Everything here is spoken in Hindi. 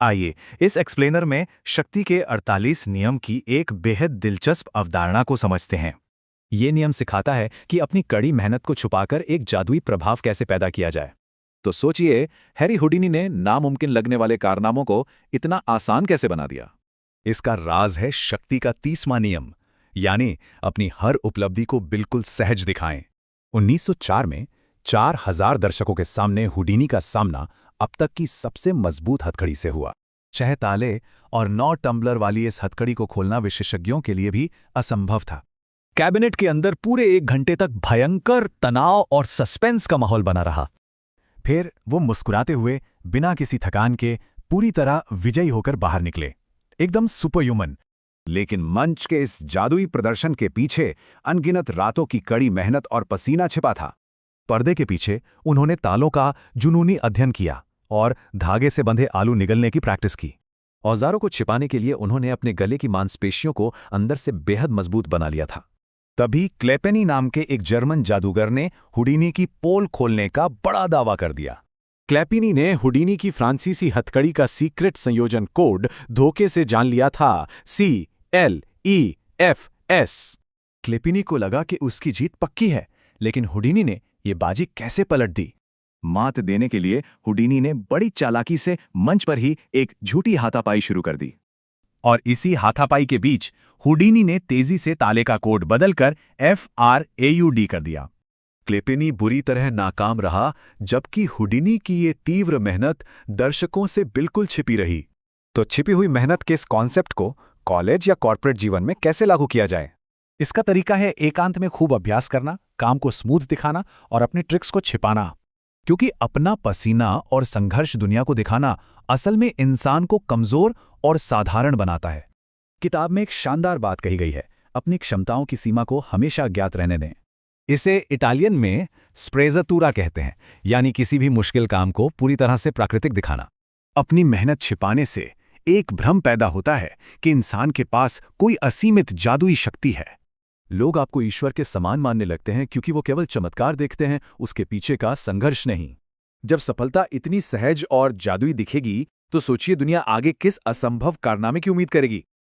आइए इस एक्सप्लेनर में शक्ति के 48 नियम की एक बेहद दिलचस्प अवधारणा को समझते हैं। ये नियम सिखाता है कि अपनी कड़ी मेहनत को छुपाकर एक जादुई प्रभाव कैसे पैदा किया जाए। तो सोचिए, हैरी हुडिनी ने नामुमकिन लगने वाले कारनामों को इतना आसान कैसे बना दिया। इसका राज है शक्ति का 30वां नियम, यानी अपनी हर उपलब्धि को बिल्कुल सहज दिखाएं। 1904 में 4000 दर्शकों के सामने हुडिनी का सामना अब तक की सबसे मजबूत हथकड़ी से हुआ। 6 ताले और 9 टम्बलर वाली इस हथकड़ी को खोलना विशेषज्ञों के लिए भी असंभव था। कैबिनेट के अंदर पूरे 1 घंटे तक भयंकर तनाव और सस्पेंस का माहौल बना रहा। फिर वो मुस्कुराते हुए बिना किसी थकान के पूरी तरह विजयी होकर बाहर निकले, एकदम सुपरह्यूमन। लेकिन मंच के इस जादुई प्रदर्शन के पीछे अनगिनत रातों की कड़ी मेहनत और पसीना छिपा था। पर्दे के पीछे उन्होंने तालों का जुनूनी अध्ययन किया और धागे से बंधे आलू निगलने की प्रैक्टिस की। औजारों को छिपाने के लिए उन्होंने अपने गले की मांसपेशियों को अंदर से बेहद मजबूत बना लिया था। तभी क्लेपेनी नाम के एक जर्मन जादूगर ने हुडिनी की पोल खोलने का बड़ा दावा कर दिया। क्लेपेनी ने हुडिनी की फ्रांसीसी हथकड़ी का सीक्रेट संयोजन कोड धोखे से जान लिया था, CLEFS। क्लेपेनी को लगा कि उसकी जीत पक्की है, लेकिन हुडिनी ने ये बाजी कैसे पलट दी। मात देने के लिए हुडिनी ने बड़ी चालाकी से मंच पर ही एक झूठी हाथापाई शुरू कर दी। और इसी हाथापाई के बीच हुडिनी ने तेजी से ताले का कोड बदलकर FRAUD कर दिया। क्लेपेनी बुरी तरह नाकाम रहा, जबकि हुडिनी की ये तीव्र मेहनत दर्शकों से बिल्कुल छिपी रही। तो छिपी हुई मेहनत के इस कॉन्सेप्ट को कॉलेज या कॉर्पोरेट जीवन में कैसे लागू किया जाए? इसका तरीका है एकांत में खूब अभ्यास करना, काम को स्मूथ दिखाना और अपने ट्रिक्स को छिपाना। क्योंकि अपना पसीना और संघर्ष दुनिया को दिखाना असल में इंसान को कमजोर और साधारण बनाता है। किताब में एक शानदार बात कही गई है, अपनी क्षमताओं की सीमा को हमेशा ज्ञात रहने दें। इसे इटालियन में स्प्रेज़ातूरा कहते हैं, यानी किसी भी मुश्किल काम को पूरी तरह से प्राकृतिक दिखाना। अपनी मेहनत छिपाने से एक भ्रम पैदा होता है कि इंसान के पास कोई असीमित जादुई शक्ति है। लोग आपको ईश्वर के समान मानने लगते हैं क्योंकि वो केवल चमत्कार देखते हैं, उसके पीछे का संघर्ष नहीं। जब सफलता इतनी सहज और जादुई दिखेगी, तो सोचिए दुनिया आगे किस असंभव कारनामे की उम्मीद करेगी।